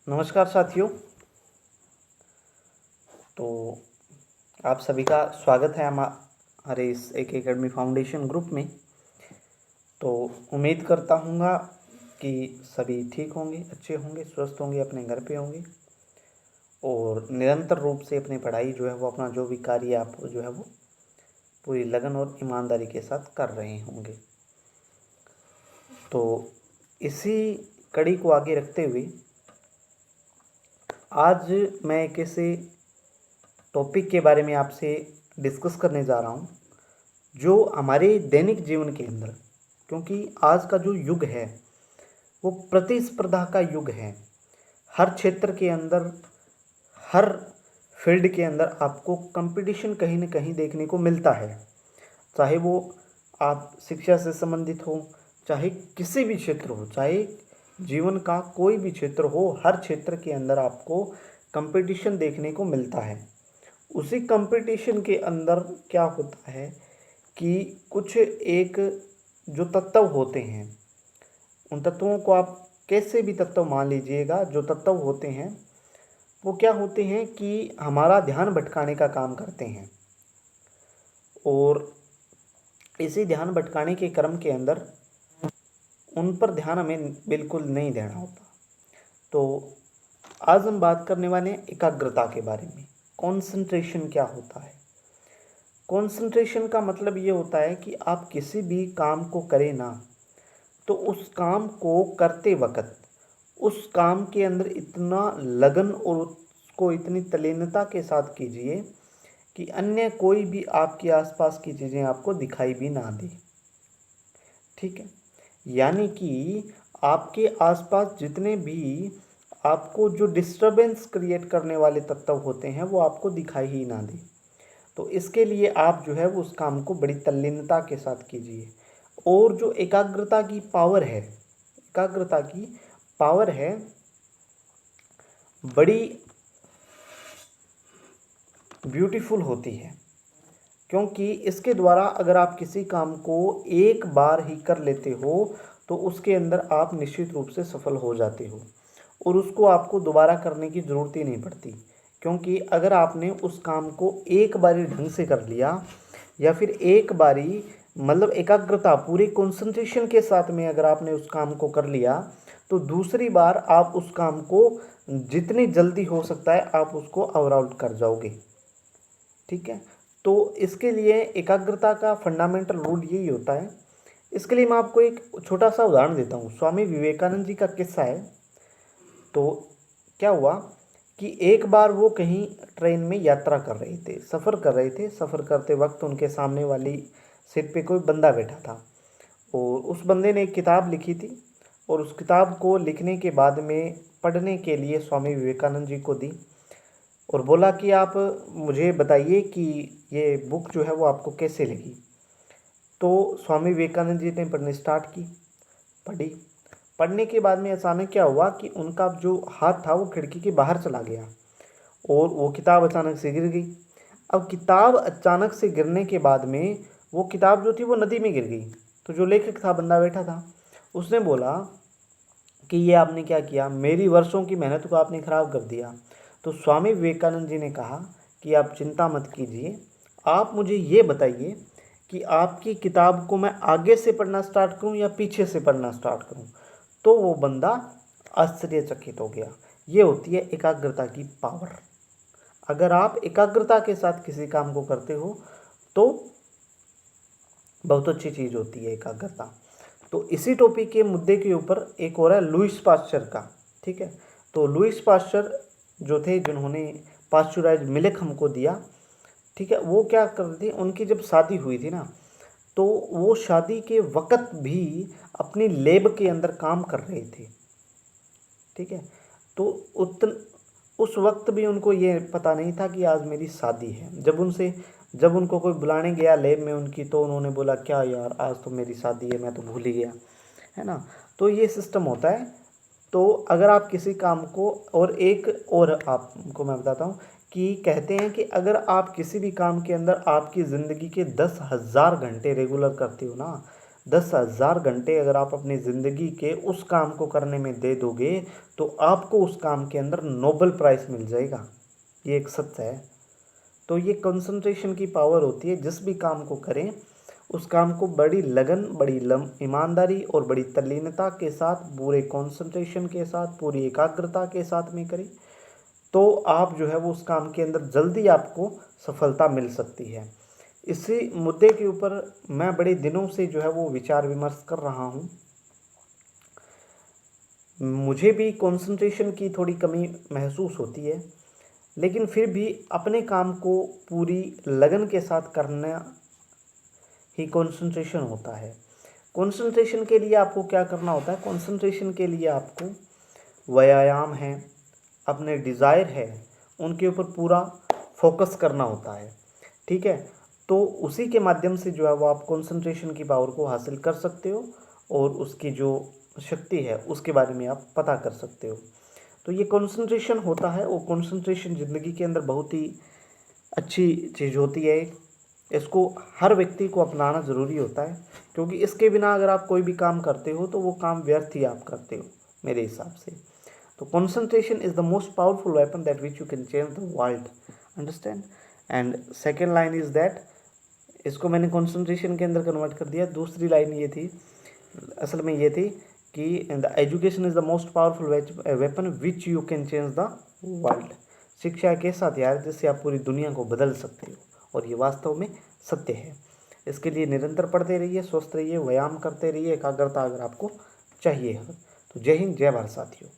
नमस्कार साथियों। तो आप सभी का स्वागत है हमारे इस एक एकेडमी फाउंडेशन ग्रुप में। तो उम्मीद करता हूँगा कि सभी ठीक होंगे, अच्छे होंगे, स्वस्थ होंगे, अपने घर पे होंगे और निरंतर रूप से अपनी पढ़ाई जो है वो अपना जो भी कार्य आप जो है वो पूरी लगन और ईमानदारी के साथ कर रहे होंगे। तो इसी कड़ी को आगे रखते हुए आज मैं एक ऐसे टॉपिक के बारे में आपसे डिस्कस करने जा रहा हूँ जो हमारे दैनिक जीवन के अंदर, क्योंकि आज का जो युग है वो प्रतिस्पर्धा का युग है। हर क्षेत्र के अंदर, हर फील्ड के अंदर आपको कंपटीशन कहीं न कहीं देखने को मिलता है। चाहे वो आप शिक्षा से संबंधित हो, चाहे किसी भी क्षेत्र हो, चाहे जीवन का कोई भी क्षेत्र हो, हर क्षेत्र के अंदर आपको कंपटीशन देखने को मिलता है। उसी कंपटीशन के अंदर क्या होता है कि कुछ एक जो तत्व होते हैं, उन तत्वों को आप कैसे भी तत्व मान लीजिएगा, जो तत्व होते हैं वो क्या होते हैं कि हमारा ध्यान भटकाने का काम करते हैं और इसी ध्यान भटकाने के क्रम के अंदर उन पर ध्यान हमें बिल्कुल नहीं देना होता। तो आज हम बात करने वाले हैं एकाग्रता के बारे में। कॉन्सेंट्रेशन क्या होता है? कॉन्सेंट्रेशन का मतलब ये होता है कि आप किसी भी काम को करें ना, तो उस काम को करते वक्त उस काम के अंदर इतना लगन और उसको इतनी तल्लीनता के साथ कीजिए कि अन्य कोई भी आपके आसपास की चीज़ें आपको दिखाई भी ना दे। ठीक है, यानी कि आपके आसपास जितने भी आपको जो डिस्टरबेंस क्रिएट करने वाले तत्व होते हैं वो आपको दिखाई ही ना दे। तो इसके लिए आप जो है वो उस काम को बड़ी तल्लीनता के साथ कीजिए। और जो एकाग्रता की पावर है, एकाग्रता की पावर है बड़ी ब्यूटीफुल होती है, क्योंकि इसके द्वारा अगर आप किसी काम को एक बार ही कर लेते हो तो उसके अंदर आप निश्चित रूप से सफल हो जाते हो और उसको आपको दोबारा करने की ज़रूरत ही नहीं पड़ती। क्योंकि अगर आपने उस काम को एक बारी ढंग से कर लिया या फिर एक बारी मतलब एकाग्रता पूरी कंसंट्रेशन के साथ में अगर आपने उस काम को कर लिया तो दूसरी बार आप उस काम को जितनी जल्दी हो सकता है आप उसको ओवर आउट कर जाओगे। ठीक है, तो इसके लिए एकाग्रता का फंडामेंटल रूल यही होता है। इसके लिए मैं आपको एक छोटा सा उदाहरण देता हूँ। स्वामी विवेकानंद जी का किस्सा है। तो क्या हुआ कि एक बार वो कहीं ट्रेन में यात्रा कर रहे थे, सफ़र कर रहे थे। सफ़र करते वक्त उनके सामने वाली सीट पे कोई बंदा बैठा था और उस बंदे ने एक किताब लिखी थी और उस किताब को लिखने के बाद में पढ़ने के लिए स्वामी विवेकानंद जी को दी और बोला कि आप मुझे बताइए कि ये बुक जो है वो आपको कैसे लगी। तो स्वामी विवेकानंद जी ने पढ़नी स्टार्ट की, पढ़ी। पढ़ने के बाद में अचानक क्या हुआ कि उनका जो हाथ था वो खिड़की के बाहर चला गया और वो किताब अचानक से गिर गई। अब किताब अचानक से गिरने के बाद में वो किताब जो थी वो नदी में गिर गई। तो जो लेखक था, बंदा बैठा था, उसने बोला कि ये आपने क्या किया, मेरी वर्षों की मेहनत को आपने ख़राब कर दिया। तो स्वामी विवेकानंद जी ने कहा कि आप चिंता मत कीजिए, आप मुझे ये बताइए कि आपकी किताब को मैं आगे से पढ़ना स्टार्ट करूं या पीछे से पढ़ना स्टार्ट करूं। तो वो बंदा आश्चर्यचकित हो गया। ये होती है एकाग्रता की पावर। अगर आप एकाग्रता के साथ किसी काम को करते हो तो बहुत अच्छी चीज़ होती है एकाग्रता। तो इसी टॉपिक के मुद्दे के ऊपर एक और है लुईस पाश्चर का। ठीक है, तो लुईस पाश्चर जो थे, जिन्होंने पाश्चुराइज मिल्क हमको दिया, ठीक है, वो क्या करते थे, उनकी जब शादी हुई थी ना, तो वो शादी के वक्त भी अपनी लैब के अंदर काम कर रहे थे। ठीक है, तो उस वक्त भी उनको ये पता नहीं था कि आज मेरी शादी है। जब उनको कोई बुलाने गया लैब में उनकी, तो उन्होंने बोला क्या यार, आज तो मेरी शादी है, मैं तो भूल ही गया, है ना। तो ये सिस्टम होता है। तो अगर आप किसी काम को, और एक और आपको मैं बताता हूँ कि कहते हैं कि अगर आप किसी भी काम के अंदर आपकी ज़िंदगी के 10,000 घंटे रेगुलर करते हो ना, 10,000 घंटे अगर आप अपनी ज़िंदगी के उस काम को करने में दे दोगे तो आपको उस काम के अंदर नोबेल प्राइज़ मिल जाएगा। ये एक सत्य है। तो ये कंसंट्रेशन की पावर होती है। जिस भी काम को करें उस काम को बड़ी लगन, बड़ी ईमानदारी और बड़ी तल्लीनता के साथ, पूरे कंसंट्रेशन के साथ, पूरी एकाग्रता के साथ में करें तो आप जो है वो उस काम के अंदर जल्दी आपको सफलता मिल सकती है। इसी मुद्दे के ऊपर मैं बड़े दिनों से जो है वो विचार विमर्श कर रहा हूँ। मुझे भी कंसंट्रेशन की थोड़ी कमी महसूस होती है, लेकिन फिर भी अपने काम को पूरी लगन के साथ करना ही कंसंट्रेशन होता है। कंसंट्रेशन के लिए आपको क्या करना होता है? कंसंट्रेशन के लिए आपको व्यायाम है, अपने डिज़ायर है, उनके ऊपर पूरा फोकस करना होता है। ठीक है, तो उसी के माध्यम से जो है वो आप कंसंट्रेशन की पावर को हासिल कर सकते हो और उसकी जो शक्ति है उसके बारे में आप पता कर सकते हो। तो ये कंसंट्रेशन होता है, और कंसंट्रेशन ज़िंदगी के अंदर बहुत ही अच्छी चीज़ होती है। इसको हर व्यक्ति को अपनाना ज़रूरी होता है, क्योंकि इसके बिना अगर आप कोई भी काम करते हो तो वो काम व्यर्थ ही आप करते हो मेरे हिसाब से। तो concentration is the most powerful weapon that which you can change the world, understand? And second line is that, इसको मैंने concentration के अंदर कन्वर्ट कर दिया। दूसरी लाइन ये थी, असल में ये थी कि the education is the most powerful weapon which you can change the world. शिक्षा एक ऐसा हथियार जिससे आप पूरी दुनिया को बदल सकते हो, और ये वास्तव में सत्य है। इसके लिए निरंतर पढ़ते रहिए, स्वस्थ रहिए, व्यायाम करते रहिए, एकाग्रता अगर आपको चाहिए। तो जय हिंद, जय भारत साथियों।